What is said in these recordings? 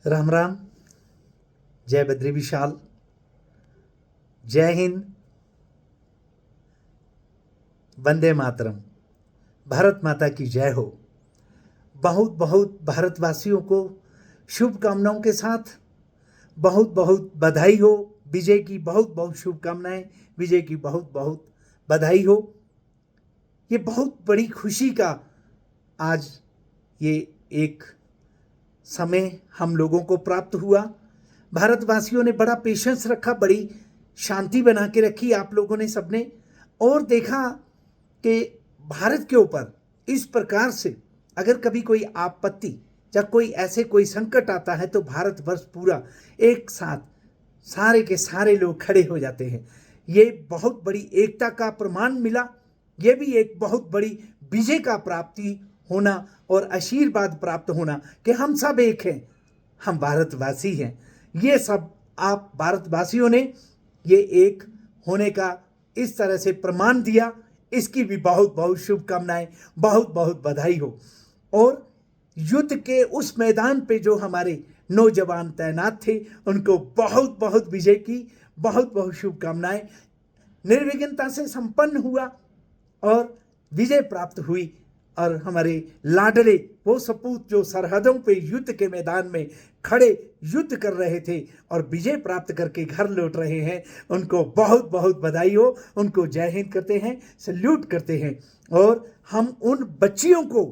राम राम। जय बद्री विशाल। जय हिंद। वंदे मातरम। भारत माता की जय हो। बहुत बहुत भारतवासियों को शुभकामनाओं के साथ बहुत बहुत बधाई हो। विजय की बहुत बहुत शुभकामनाएं। विजय की बहुत बहुत बधाई हो। ये बहुत बड़ी खुशी का आज ये एक समय हम लोगों को प्राप्त हुआ। भारतवासियों ने बड़ा पेशेंस रखा, बड़ी शांति बना के रखी आप लोगों ने सबने, और देखा कि भारत के ऊपर इस प्रकार से अगर कभी कोई आपत्ति या कोई ऐसे कोई संकट आता है तो भारतवर्ष पूरा एक साथ सारे के सारे लोग खड़े हो जाते हैं। ये बहुत बड़ी एकता का प्रमाण मिला। ये भी एक बहुत बड़ी विजय का प्राप्ति होना और आशीर्वाद प्राप्त होना कि हम सब एक हैं, हम भारतवासी हैं। ये सब आप भारतवासियों ने ये एक होने का इस तरह से प्रमाण दिया, इसकी भी बहुत बहुत शुभकामनाएं, बहुत बहुत बधाई हो। और युद्ध के उस मैदान पे जो हमारे नौजवान तैनात थे उनको बहुत बहुत विजय की बहुत बहुत शुभकामनाएं। निर्विघ्नता से संपन्न हुआ और विजय प्राप्त हुई। और हमारे लाडले वो सपूत जो सरहदों पे युद्ध के मैदान में खड़े युद्ध कर रहे थे और विजय प्राप्त करके घर लौट रहे हैं, उनको बहुत बहुत बधाई हो। उनको जय हिंद करते हैं, सल्यूट करते हैं। और हम उन बच्चियों को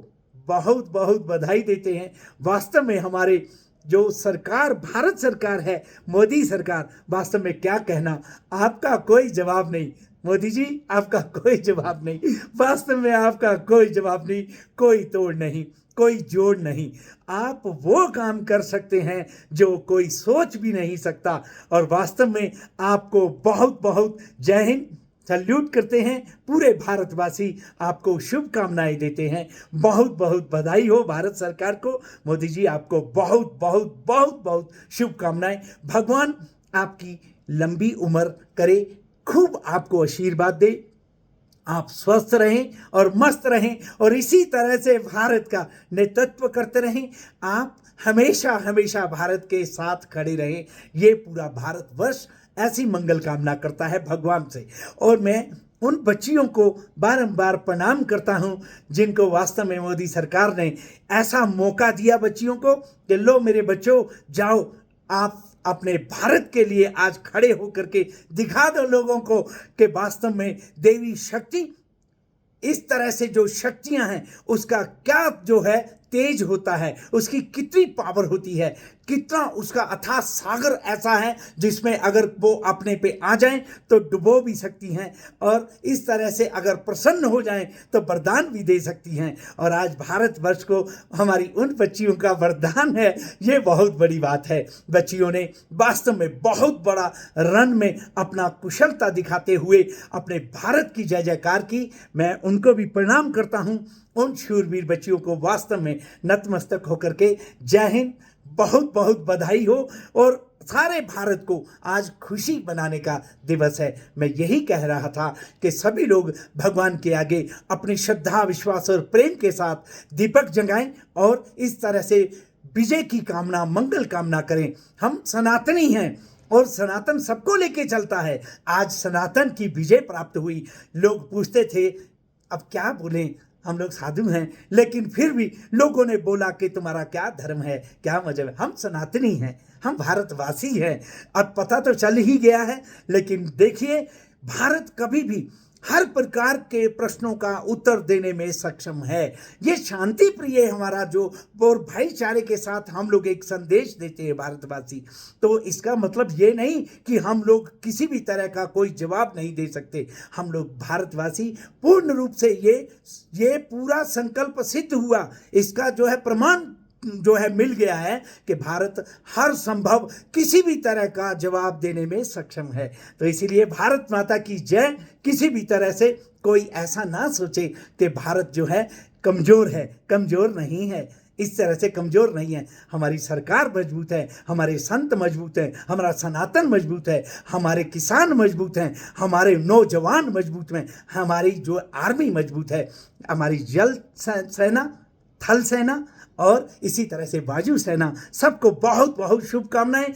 बहुत बहुत बधाई देते हैं। वास्तव में हमारे जो सरकार भारत सरकार है, मोदी सरकार, वास्तव में क्या कहना, आपका कोई जवाब नहीं मोदी जी, आपका कोई जवाब नहीं। वास्तव में आपका कोई जवाब नहीं, कोई तोड़ नहीं, कोई जोड़ नहीं। आप वो काम कर सकते हैं जो कोई सोच भी नहीं सकता। और वास्तव में आपको बहुत बहुत जय हिंद, सल्यूट करते हैं। पूरे भारतवासी आपको शुभकामनाएं देते हैं। बहुत बहुत बधाई हो भारत सरकार को। मोदी जी आपको बहुत बहुत बहुत बहुत शुभकामनाएं। भगवान आपकी लंबी उम्र करे, खूब आपको आशीर्वाद दे, आप स्वस्थ रहें और मस्त रहें और इसी तरह से भारत का नेतृत्व करते रहें। आप हमेशा हमेशा भारत के साथ खड़े रहें। ये पूरा भारतवर्ष ऐसी मंगल कामना करता है भगवान से। और मैं उन बच्चियों को बारंबार प्रणाम करता हूं जिनको वास्तव में मोदी सरकार ने ऐसा मौका दिया बच्चियों को कि लो मेरे बच्चों, जाओ आप अपने भारत के लिए आज खड़े होकर के दिखा दो लोगों को कि वास्तव में देवी शक्ति, इस तरह से जो शक्तियां हैं उसका क्या जो है तेज होता है, उसकी कितनी पावर होती है, कितना उसका अथाह सागर ऐसा है जिसमें अगर वो अपने पे आ जाएं तो डुबो भी सकती हैं और इस तरह से अगर प्रसन्न हो जाएं तो वरदान भी दे सकती हैं। और आज भारतवर्ष को हमारी उन बच्चियों का वरदान है। ये बहुत बड़ी बात है। बच्चियों ने वास्तव में बहुत बड़ा रन में अपना कुशलता दिखाते हुए अपने भारत की जय जयकार की। मैं उनको भी प्रणाम करता हूं, उन शूरवीर बच्चियों को वास्तव में नतमस्तक होकर के जय हिंद, बहुत बहुत बधाई हो। और सारे भारत को आज खुशी मनाने का दिवस है। मैं यही कह रहा था कि सभी लोग भगवान के आगे अपनी श्रद्धा, विश्वास और प्रेम के साथ दीपक जगाएं और इस तरह से विजय की कामना, मंगल कामना करें। हम सनातनी हैं और सनातन सबको लेके चलता है। आज सनातन की विजय प्राप्त हुई। लोग पूछते थे अब क्या बोलें, हम लोग साधु हैं, लेकिन फिर भी लोगों ने बोला कि तुम्हारा क्या धर्म है, क्या मजहब है। हम सनातनी हैं, हम भारतवासी हैं। अब पता तो चल ही गया है। लेकिन देखिए, भारत कभी भी हर प्रकार के प्रश्नों का उत्तर देने में सक्षम है। ये शांति प्रिय हमारा जो और भाईचारे के साथ हम लोग एक संदेश देते हैं भारतवासी। तो इसका मतलब ये नहीं कि हम लोग किसी भी तरह का कोई जवाब नहीं दे सकते। हम लोग भारतवासी पूर्ण रूप से ये पूरा संकल्प सिद्ध हुआ, इसका जो है प्रमाण जो है मिल गया है कि भारत हर संभव किसी भी तरह का जवाब देने में सक्षम है। तो इसीलिए भारत माता की जय। किसी भी तरह से कोई ऐसा ना सोचे कि भारत जो है कमजोर है, कमजोर नहीं है। इस तरह से कमजोर नहीं है। हमारी सरकार मजबूत है, हमारे संत मजबूत हैं, हमारा सनातन मजबूत है, हमारे किसान मजबूत हैं, हमारे नौजवान मजबूत हैं, हमारी जो आर्मी मजबूत है, हमारी जल सेना, थल सेना और इसी तरह से वायु सेना सबको बहुत बहुत शुभकामनाएं।